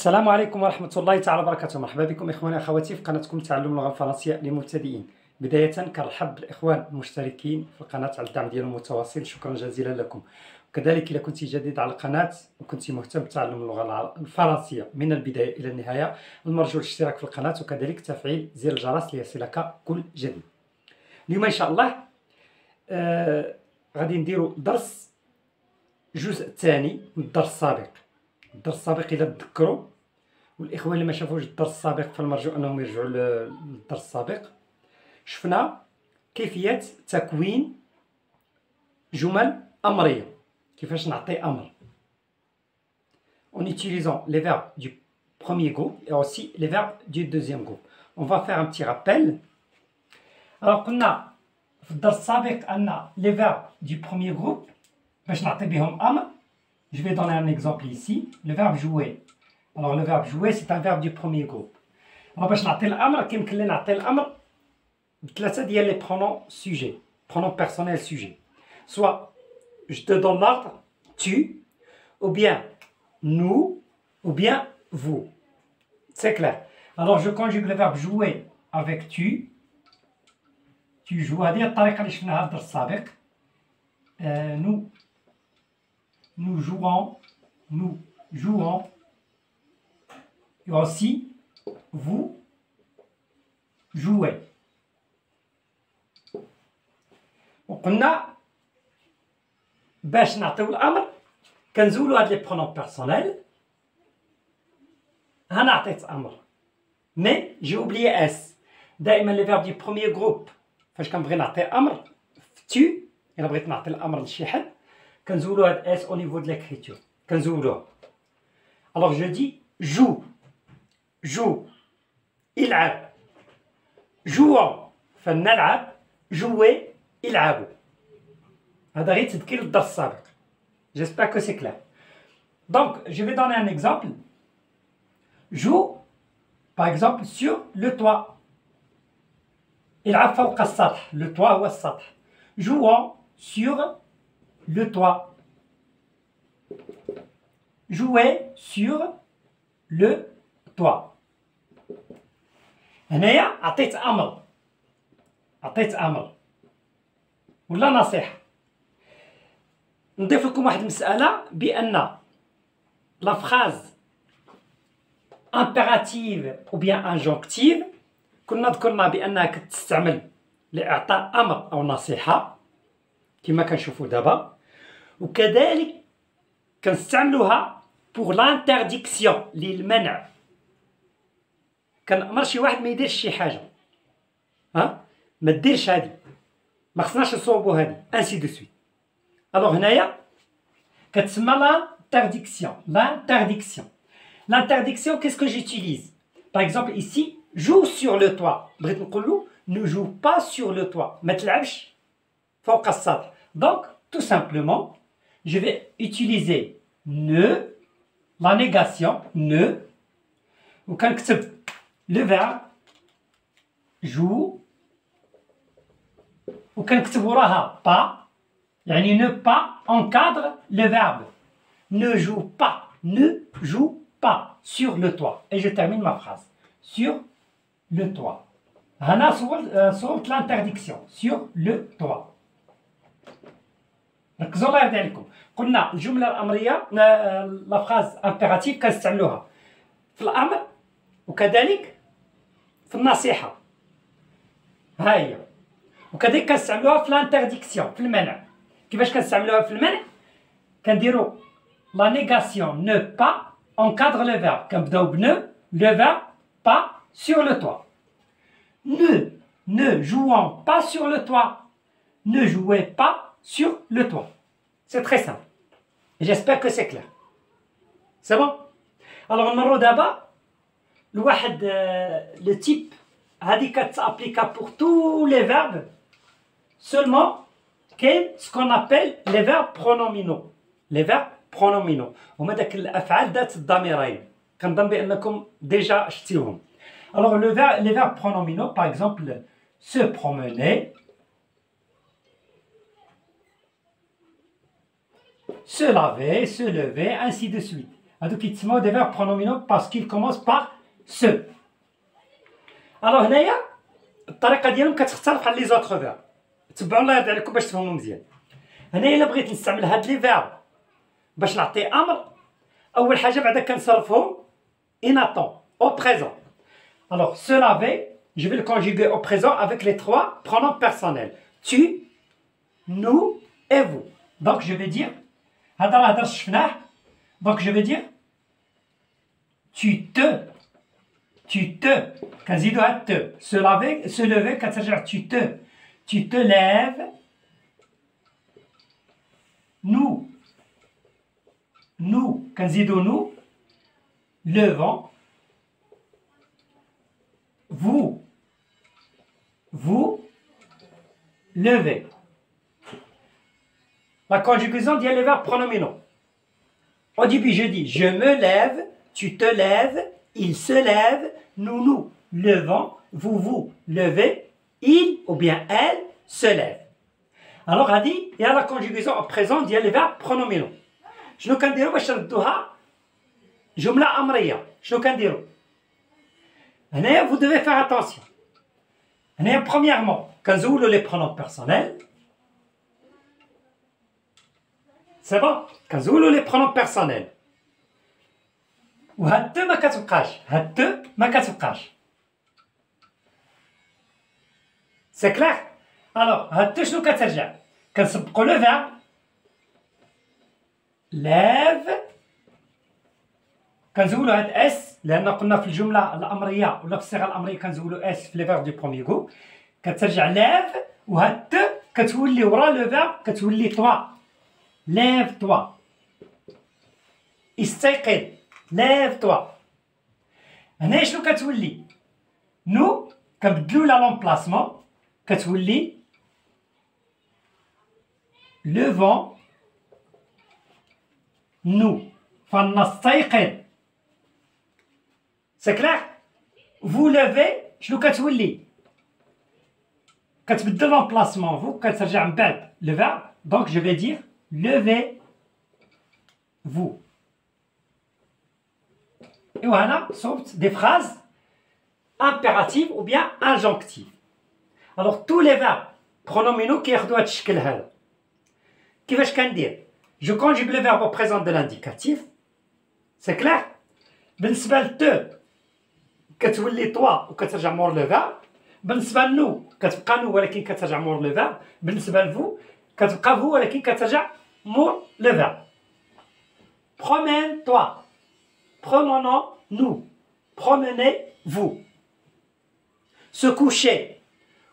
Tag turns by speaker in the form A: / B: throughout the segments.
A: السلام عليكم ورحمة الله تعالى وبركاته. مرحبا بكم إخواني وأخواتي في قناتكم تعلم اللغة الفرنسية للمبتدئين. بداية كنرحب بالإخوان المشتركين في القناة على الدعم ديالهم المتواصل، شكرا جزيلا لكم. وكذلك إذا كنت جديد على القناة وكنت مهتم بتعلم اللغة الفرنسية من البداية إلى النهاية، المرجو الاشتراك في القناة وكذلك تفعيل زر الجرس ليصلك كل جديد. اليوم إن شاء الله غادي نديرو درس الجزء الثاني من الدرس السابق. الدرس السابق إذا تذكروا، والإخوان اللي ما شافوش الدرس السابق فالمرجو أنهم يرجعوا للدرس السابق. شفنا كيفية تكوين جمل أمرية، كيفاش نعطي أمر en utilisant les verbes du premier groupe et aussi les verbes du deuxième groupe. On va faire un petit rappel. Alors قلنا في الدرس السابق أن les verbes du premier groupe باش نعطي بهم أمر. Je vais donner un exemple ici, le verbe jouer. Alors le verbe jouer c'est un verbe du premier groupe. Alors باش نعطي الأمر كيمكن لي نعطي الأمر بثلاثة ديال les pronoms sujets, pronoms personnels sujets. Soit je te donne l'ordre, tu, ou bien nous, ou bien vous. C'est clair. Alors je conjugue le verbe jouer avec tu. Tu joues. هذه الطريقة اللي شفناها الدرس السابق. Nous jouons, et aussi vous jouez. وقلنا باش نعطيو الامر كنزولو هاد لي برونون بيرسونيل. انا عطيت امر مي جي اوبليي اس. دائما لي فيرب دي بروميير جروب فاش كنبغي نعطي امر في الا بغيت نعطي الامر لشي حد كنزولو هاد اس او نيفو د ليكريتور كنزولوه. الوغ جو دي جو يلعب، جوون فلنلعب، جوي يلعبوا. هذا غير تذكير الدرس السابق. J'espère que c'est clair. Donc, je vais donner un exemple. Joue, par exemple, sur le toit. يلعب فوق السطح. Le toit هو السطح. Jouons sur le toit. Jouer sur le toit. هنايا عطيت أمر ولا نصيحة. نضيف لكم واحد المسألة بأن la phrase impérative ou bien injonctive كنا ذكرنا بأنها كتستعمل لإعطاء أمر أو نصيحة كما كنشوفوا دابا، وكذلك كنستعملوها pour l'interdiction للمنع. كنأمر شي واحد ما يديرش شي حاجة، ما ديرش هادي، ما خصناش نصوبوا هادي، ainsi de suite. Alors هنايا كتسمى l'interdiction. L'interdiction, qu'est-ce que j'utilise? Par exemple ici, joue sur le toit. بغيت نقولو ne joue pas sur le toit. ما تلعبش فوق السطح. Donc tout simplement, je vais utiliser ne, la négation ne, وكنكتب le verbe joue وكنكتب وراها pas. يعني ne pas encadre le verbe. Ne joue pas sur le toit. Et je termine ma phrase. Sur le toit. هنا صورت l'interdiction. Sur le toit. ركزوا الله يرضي عليكم. قلنا الجملة الأمرية لا فراز امبيراتيف كنستعملوها في الأمر وكذلك في النصيحة. ها هي. وكذلك كنستعملوها في l'interdiction في المنع. كيفاش كنستعملوها في المنع؟ كنديرو la négation ne pas encadre le verbe. كنبداو بنو le verbe pas sur le toit. Ne jouons pas sur le toit. Ne jouez pas sur le toit. C'est très simple. J'espère que c'est clair. C'est bon? Alors نمرو دابا لواحد le type هذه كتابليكا pour tous les verbes. Seulement ce qu'on appelle les verbes pronominaux. Les verbes pronominaux هما داك الافعال ذات الضميرين. كنظن بانكم ديجا شفتيهم. Alors les verbes pronominaux, par exemple se promener, se laver, se lever, ainsi de suite. هادو كيتسموا دي فيرب برونومينو باسكو كومونس باغ سو. الوغ هنايا الطريقه ديالهم كتختلف على لي زوطخ فيرب، تبعوا الله يرضي عليكم باش تفهموا مزيان. هنايا الا بغيت نستعمل هاد لي فيرب باش نعطي امر، اول حاجه بعدا كنصرفهم ان اتون au présent. Alors se laver, je vais le conjuguer au présent avec les trois pronoms personnels. Tu, nous et vous. Donc je vais dire هذا راه هضر شفناه. Donc je vais dire tu te كنزيدو هاد te. Se lever كترجع tu te lèves. nous كنزيدو nous levant. vous levez. La conjugaison dit les verbes pronominaux. Au début, je dis je me lève, tu te lèves, il se lève, nous levons, vous levez, il ou bien elle se lève. Alors, on dit, il y a la conjugaison au présent dit les verbes pronominaux. شنو كنديرو باش نردوها جملة أمرية؟ شنو كنديرو؟ هنايا vous devez faire attention. هنايا premièrement كنزولو les pronoms personnels. C'est bon؟ كنزولو les pronoms personnels. وهاد te ما كتبقاش، هاد te ما كتبقاش. C'est clair؟ Alors هاد te شنو كترجع؟ كنسبقو le verbe lève. كنزولو هاد اس لان قلنا في الجمله الامريه ولا في الصيغه الامريه كنزولو اس في لي فيرب دو بروميي غوب. كترجع ليف وهاد ت كتولي ورا لو فيرب كتولي توا. ليف توا. استيقظ. ليف توا. هنا شنو كتولي؟ نو كنبدلو لا لومبلاسمون كتولي لوفون نو. فنستيقظ. C'est clair? Vous levez شنو كتولي؟ كتبدل l'emplacement vous كترجع من بعد le verbe. Donc je vais dire levez vous. Et voilà sont des phrases impératives ou bien injonctives. Alors tous les verbes pronominaux كياخدوا هاد الشكل هذا. كيفاش كندير؟ Je conjugue le verbe au présent de l'indicatif. C'est clair? بالنسبة ل كتولي توا وكترجع مور لو فيرب. بالنسبة لنو كتبقى نو ولكن كترجع مور لو فيرب. بالنسبة لفو كتبقى فو ولكن كترجع مور لو فيرب. Promène-toi. Promenons-nous. Promenez-vous. Se coucher.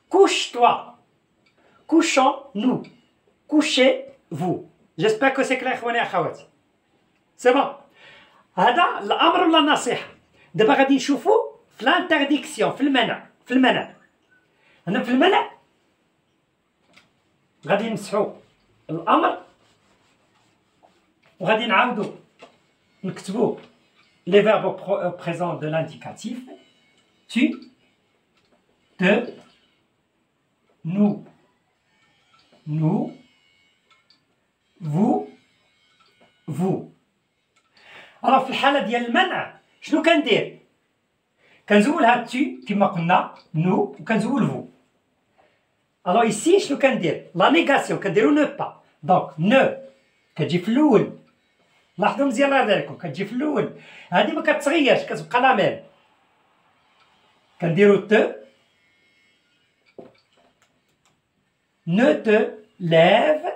A: Couche-toi. Couchons-nous. Couchez-vous. J'espère que c'est clair اخواني اخواتي. C'est bon. هذا الامر ولا النصيحه؟ دابا غادي نشوفوا في لانترديكسيون في المنع. هنا في المنع غادي نمسحوا الامر وغادي نعاودوا نكتبوا لي فيرب au présent de l'indicatif. Tu, te, nous, vous. Alors في الحالة ديال المنع شنو كندير؟ كنزول هاد tu كما قلنا nous وكنزول vous. Alors ici شنو كندير؟ لا نيغاسيون كنديرو نو با. دونك نو كتجي في الاول. لاحظوا مزيان الله يرضي عليكم كتجي في الاول. هادي ما كتغيرش كتبقى لا ميم. كنديرو te. Ne te lève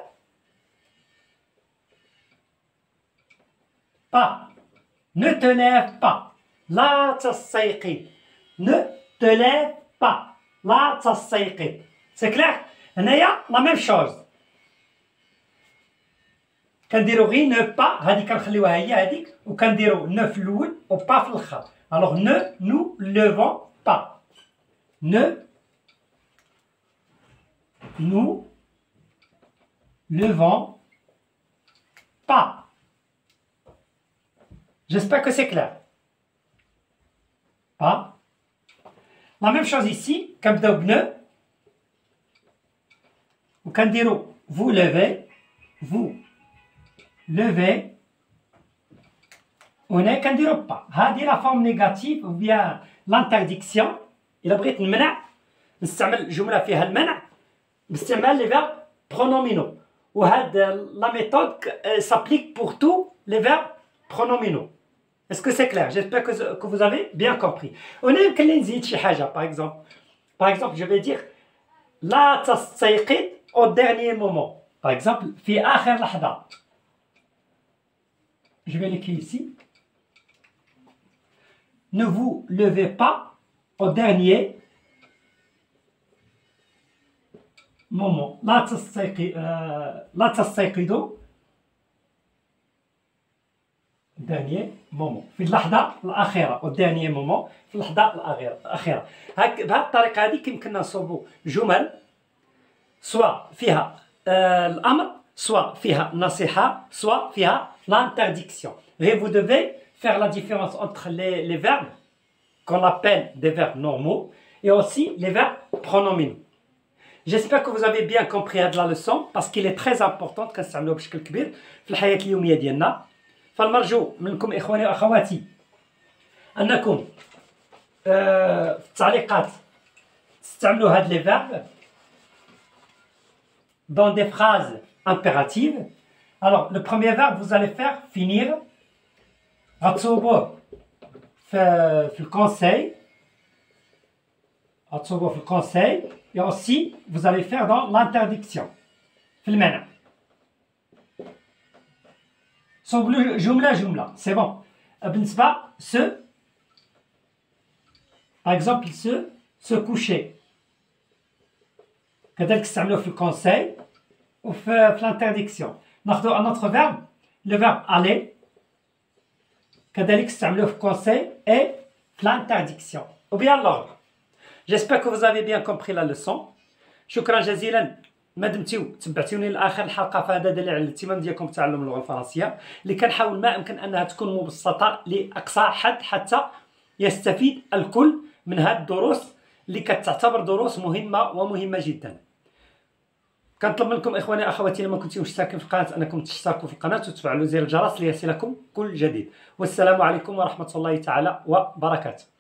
A: pas. Ne te lève pas. لا تستيقظ. Ne te lève pas. لا تستيقظ. C'est clair؟ هنايا لا ميم شوز. كنديرو غير نو با هادي كنخليوها هي هاديك وكنديرو نو في الاول و با في الاخر. الوغ نو نو لوفون با. نو nous levons pas. J'espère que c'est clair. Pas. La même chose ici, كنبداو بنو وكنديرو vous levez هنا كنديرو با. هذه لا فورم نيجاتيف ou bien l'interdiction. إلا بغيت نمنع نستعمل جملة فيها المنع باستعمال لي فيرب pronominaux. وهاد لا ميثود s'applique pour tous les verbes pronominaux. Est-ce que c'est clair? J'espère que vous avez bien compris. هنا يمكن لي نزيد شي حاجة. Par exemple, je vais dire لا تستيقظ au dernier moment. Par exemple, في آخر لحظة. Je vais l'écrire ici. Ne vous levez pas au dernier moment. لا تستيقظوا dernier moment. في اللحظة الأخيرة. au dernier moment. في اللحظة الأخيرة. بهذه الطريقة هذه يمكننا نصوبوا جمل سواء فيها الأمر soit فيها النصيحة soit فيها l'interdiction. Et vous devez faire la différence entre les verbes qu'on appelle des verbes normaux et aussi les verbes pronominaux. J'espère que vous avez bien compris هذه la leçon parce qu'il est très important كنستعملوه بشكل كبير في الحياة اليومية ديالنا. فالمرجو منكم إخواني وأخواتي أنكم في التعليقات تستعملوا هاد les verbes dans des phrases impératives. Alors, le premier verbe, vous allez faire finir. غتصوبوه في الكونساي. غتصوبوه في الكونساي. Et aussi, vous allez faire dans l'interdiction. في المنع. صوبوا جملة. C'est bon. بالنسبة par exemple, se coucher. كذلك استعملوه في الكونساي وفي l'interdiction. ناخذ un autre verbe, le verbe aller. كذلك استعملوه في الكونساي et في l'interdiction. Ou bien l'ordre. J'espère que vous avez bien compris la leçon. شكرا جزيلا ما دمتوا تبعتوني لاخر الحلقه، فهذا دليل على الاهتمام ديالكم بتعلم اللغه الفرنسيه اللي كنحاول ما امكن انها تكون مبسطه لاقصى حد حتى يستفيد الكل من هذه الدروس اللي كتعتبر دروس مهمه ومهمه جدا. كنطلب منكم اخواني اخواتي لما كنتم مشتركين في القناه انكم تشتركوا في القناه وتفعلوا زر الجرس ليصلكم كل جديد. والسلام عليكم ورحمه الله تعالى وبركاته.